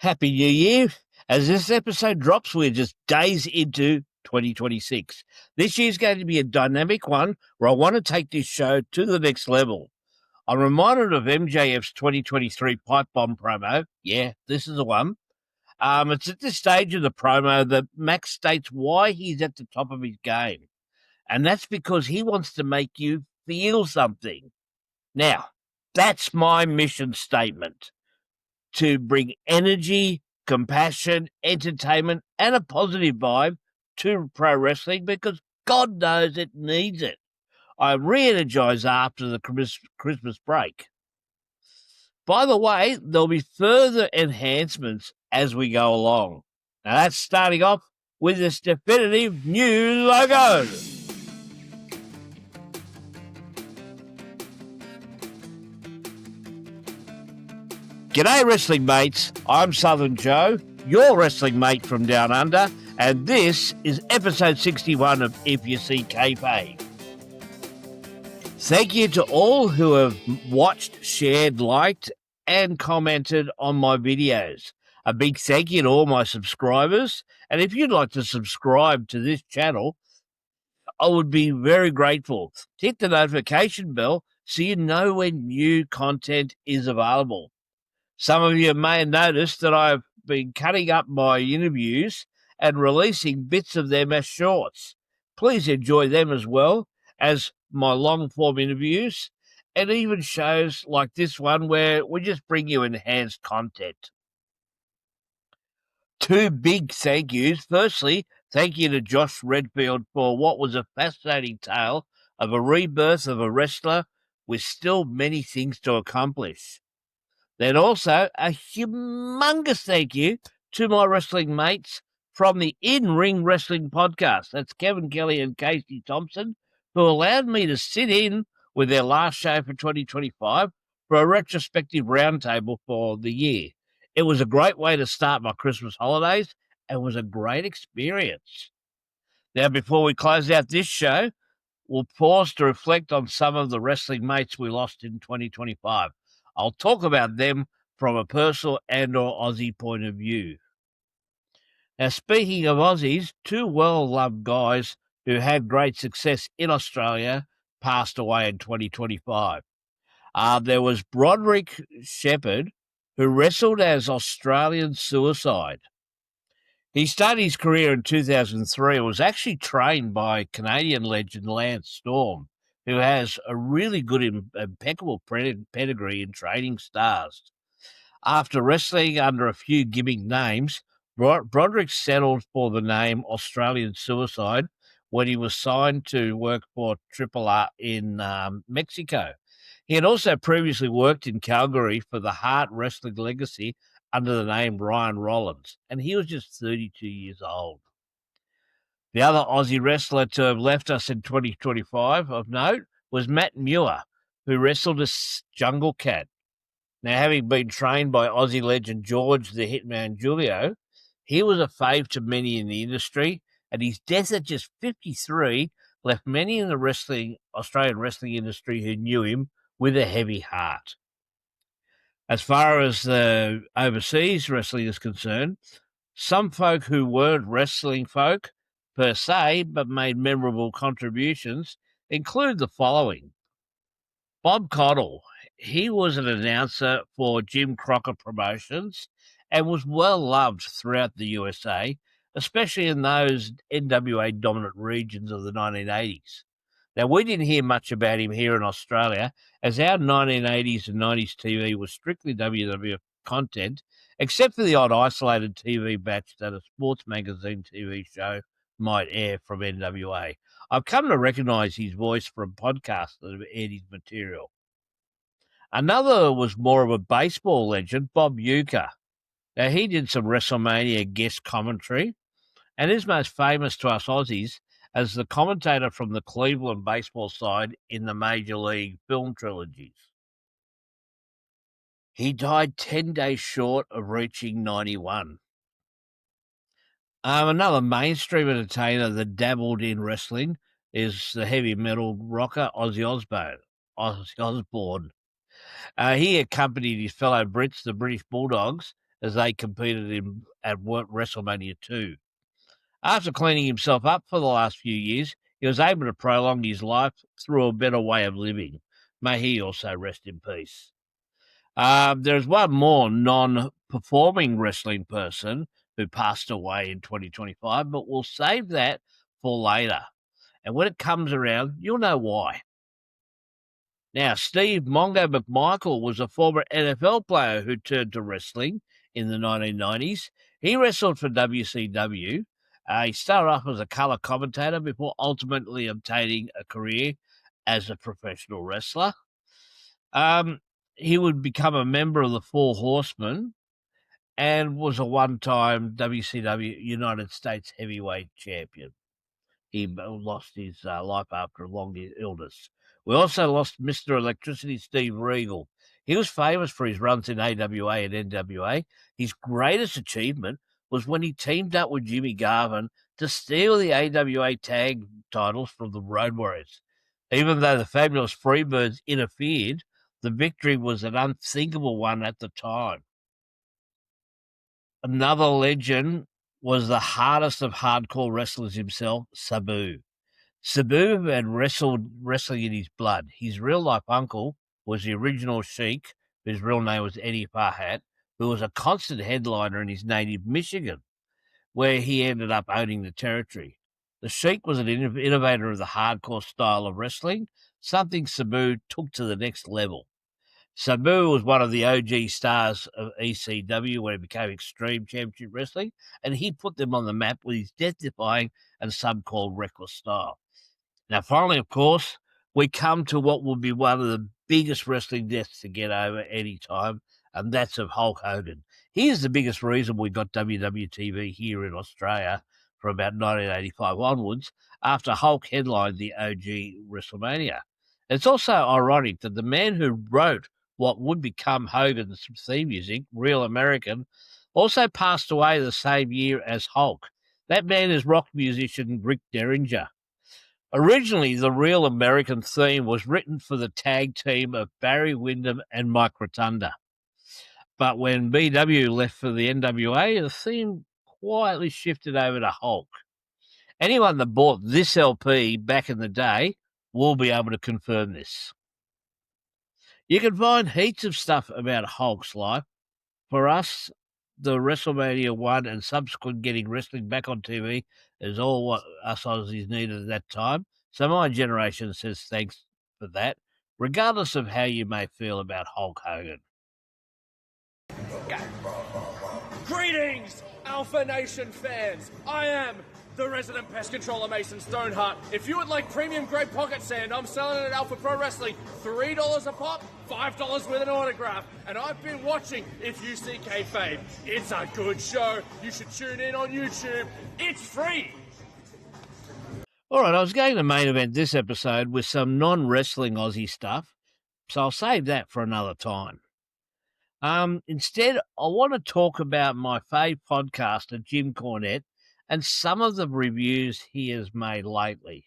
Happy New Year. As this episode drops, we're just days into 2026. This year's going to be a dynamic one where I want to take this show to the next level. I'm reminded of MJF's 2023 Pipe Bomb promo. Yeah, this is the one. It's at this stage of the promo that Max states why he's at the top of his game. And that's because he wants to make you feel something. Now, that's my mission statement. To bring energy, compassion, entertainment, and a positive vibe to pro wrestling because God knows it needs it. I re-energize after the Christmas break. By the way, there'll be further enhancements as we go along. Now that's starting off with this definitive new logo. G'day wrestling mates, I'm Southern Joe, your wrestling mate from down under, and this is episode 61 of You See Kayfabe. Thank you to all who have watched, shared, liked, and commented on my videos. A big thank you to all my subscribers, and if you'd like to subscribe to this channel, I would be very grateful. Hit the notification bell so you know when new content is available. Some of you may have noticed that I've been cutting up my interviews and releasing bits of them as shorts. Please enjoy them as well as my long-form interviews and even shows like this one where we just bring you enhanced content. Two big thank yous. Firstly, thank you to Josh Redfield for what was a fascinating tale of a rebirth of a wrestler with still many things to accomplish. Then also a humongous thank you to my wrestling mates from the In-Ring Wrestling Podcast. That's Kevin Kelly and Casey Thompson, who allowed me to sit in with their last show for 2025 for a retrospective roundtable for the year. It was a great way to start my Christmas holidays and was a great experience. Now, before we close out this show, we'll pause to reflect on some of the wrestling mates we lost in 2025. I'll talk about them from a personal and or Aussie point of view. Now, speaking of Aussies, two well-loved guys who had great success in Australia passed away in 2025. There was Broderick Shepherd, who wrestled as Australian Suicide. He started his career in 2003 and was actually trained by Canadian legend Lance Storm, who has a really good, impeccable pedigree in training stars. After wrestling under a few gimmick names, Broderick settled for the name Australian Suicide when he was signed to work for Triple R in Mexico. He had also previously worked in Calgary for the Hart Wrestling Legacy under the name Ryan Rollins, and he was just 32 years old. The other Aussie wrestler to have left us in 2025 of note was Matt Muir, who wrestled as Jungle Cat. Now, having been trained by Aussie legend George the Hitman Julio, he was a fave to many in the industry, and his death at just 53 left many in the Australian wrestling industry who knew him with a heavy heart. As far as the overseas wrestling is concerned, some folk who weren't wrestling folk per se, but made memorable contributions, include the following. Bob Cottle. He was an announcer for Jim Crockett Promotions and was well loved throughout the USA, especially in those NWA dominant regions of the 1980s. Now, we didn't hear much about him here in Australia, as our 1980s and 90s TV was strictly WWF content, except for the odd isolated TV batch that a sports magazine TV show might air from NWA. I've come to recognise his voice from podcasts that have aired his material. Another was more of a baseball legend, Bob Uecker. Now, he did some WrestleMania guest commentary and is most famous to us Aussies as the commentator from the Cleveland baseball side in the Major League film trilogies. He died 10 days short of reaching 91. Another mainstream entertainer that dabbled in wrestling is the heavy metal rocker Ozzy Osbourne. He accompanied his fellow Brits, the British Bulldogs, as they competed at WrestleMania 2. After cleaning himself up for the last few years, he was able to prolong his life through a better way of living. May he also rest in peace. There's one more non-performing wrestling person who passed away in 2025, but we'll save that for later. And when it comes around, you'll know why. Now, Steve Mongo McMichael was a former NFL player who turned to wrestling in the 1990s. He wrestled for WCW. He started off as a color commentator before ultimately obtaining a career as a professional wrestler. He would become a member of the Four Horsemen and was a one-time WCW United States heavyweight champion. He lost his life after a long illness. We also lost Mr. Electricity, Steve Regal. He was famous for his runs in AWA and NWA. His greatest achievement was when he teamed up with Jimmy Garvin to steal the AWA tag titles from the Road Warriors. Even though the fabulous Freebirds interfered, the victory was an unthinkable one at the time. Another legend was the hardest of hardcore wrestlers himself, Sabu. Sabu had wrestling in his blood. His real-life uncle was the original Sheik, whose real name was Eddie Farhat, who was a constant headliner in his native Michigan, where he ended up owning the territory. The Sheik was an innovator of the hardcore style of wrestling, something Sabu took to the next level. Sabu was one of the OG stars of ECW when it became Extreme Championship Wrestling, and he put them on the map with his death-defying and some-called reckless style. Now, finally, of course, we come to what will be one of the biggest wrestling deaths to get over any time, and that's of Hulk Hogan. He's the biggest reason we got WWTV here in Australia from about 1985 onwards, after Hulk headlined the OG WrestleMania. It's also ironic that the man who wrote what would become Hogan's theme music, Real American, also passed away the same year as Hulk. That man is rock musician Rick Derringer. Originally, the Real American theme was written for the tag team of Barry Windham and Mike Rotunda. But when BW left for the NWA, the theme quietly shifted over to Hulk. Anyone that bought this LP back in the day will be able to confirm this. You can find heaps of stuff about Hulk's life. For us, the WrestleMania 1 and subsequent getting wrestling back on TV is all what us Aussies needed at that time. So my generation says thanks for that, regardless of how you may feel about Hulk Hogan. Greetings, Alpha Nation fans. I am the resident pest controller, Mason Stoneheart. If you would like premium grade pocket sand, I'm selling it at Alpha Pro Wrestling. $3 a pop, $5 with an autograph. And I've been watching If You See Kayfabe. It's a good show. You should tune in on YouTube. It's free. All right, I was going to main event this episode with some non-wrestling Aussie stuff, so I'll save that for another time. Instead, I want to talk about my fave podcaster, Jim Cornette, and some of the reviews he has made lately.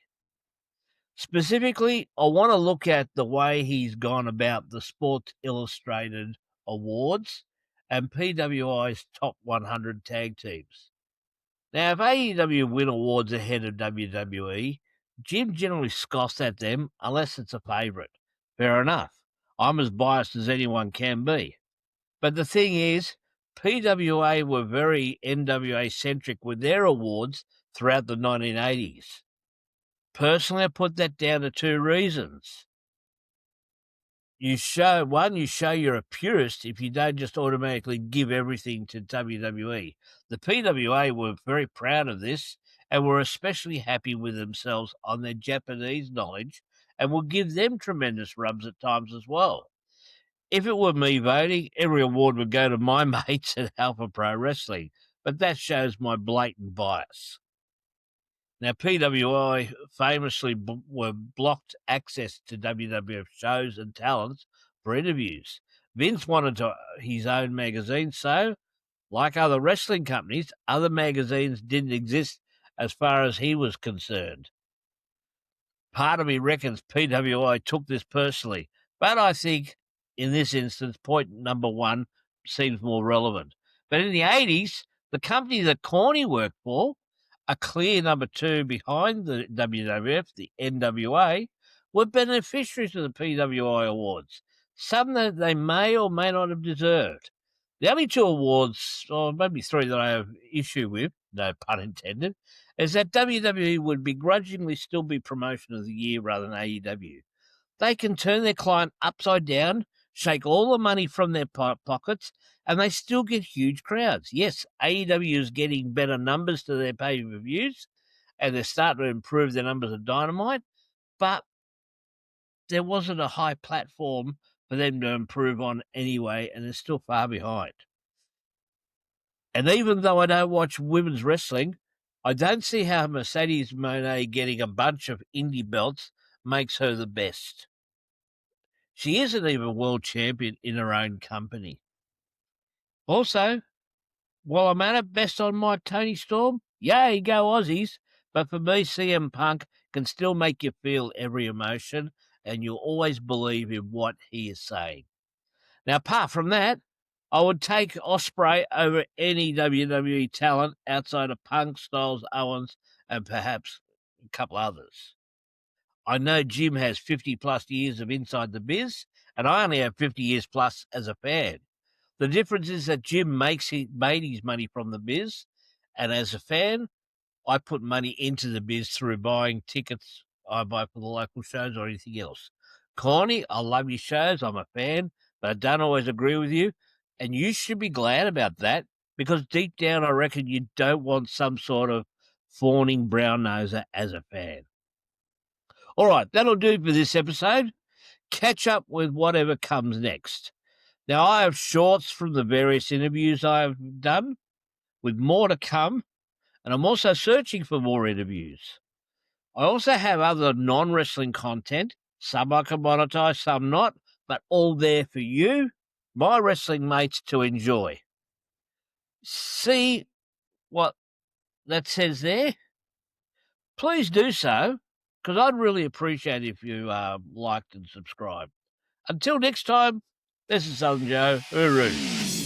Specifically, I want to look at the way he's gone about the Sports Illustrated Awards and PWI's Top 100 Tag Teams. Now, if AEW win awards ahead of WWE, Jim generally scoffs at them unless it's a favourite. Fair enough. I'm as biased as anyone can be. But the thing is, PWA were very NWA-centric with their awards throughout the 1980s. Personally, I put that down to two reasons. You show you're a purist if you don't just automatically give everything to WWE. The PWA were very proud of this and were especially happy with themselves on their Japanese knowledge and will give them tremendous rubs at times as well. If it were me voting, every award would go to my mates at Alpha Pro Wrestling, but that shows my blatant bias. Now, PWI famously were blocked access to WWF shows and talents for interviews. Vince wanted his own magazine, so, like other wrestling companies, other magazines didn't exist as far as he was concerned. Part of me reckons PWI took this personally, but I think in this instance, point number one seems more relevant. But in the 80s, the company that Corny worked for, a clear number 2 behind the WWF, the NWA, were beneficiaries of the PWI awards, some that they may or may not have deserved. The only 2 awards, or maybe 3 that I have issue with, no pun intended, is that WWE would begrudgingly still be Promotion of the Year rather than AEW. They can turn their client upside down, shake all the money from their pockets, and they still get huge crowds. Yes, AEW is getting better numbers to their pay-per-views, and they're starting to improve their numbers of Dynamite, but there wasn't a high platform for them to improve on anyway, and they're still far behind. And even though I don't watch women's wrestling, I don't see how Mercedes Moné getting a bunch of indie belts makes her the best. She isn't even world champion in her own company. Also, while I'm at it, best on my Tony Storm, yay, go Aussies. But for me, CM Punk can still make you feel every emotion, and you'll always believe in what he is saying. Now, apart from that, I would take Ospreay over any WWE talent outside of Punk, Styles, Owens, and perhaps a couple others. I know Jim has 50-plus years of inside the biz, and I only have 50 years plus as a fan. The difference is that Jim made his money from the biz, and as a fan, I put money into the biz through buying tickets I buy for the local shows or anything else. Corny, I love your shows. I'm a fan, but I don't always agree with you, and you should be glad about that, because deep down I reckon you don't want some sort of fawning brown-noser as a fan. All right, that'll do for this episode. Catch up with whatever comes next. Now, I have shorts from the various interviews I've done, with more to come, and I'm also searching for more interviews. I also have other non-wrestling content. Some I can monetize, some not, but all there for you, my wrestling mates, to enjoy. See what that says there? Please do so, because I'd really appreciate it if you liked and subscribed. Until next time, this is Southern Joe. Hooroo.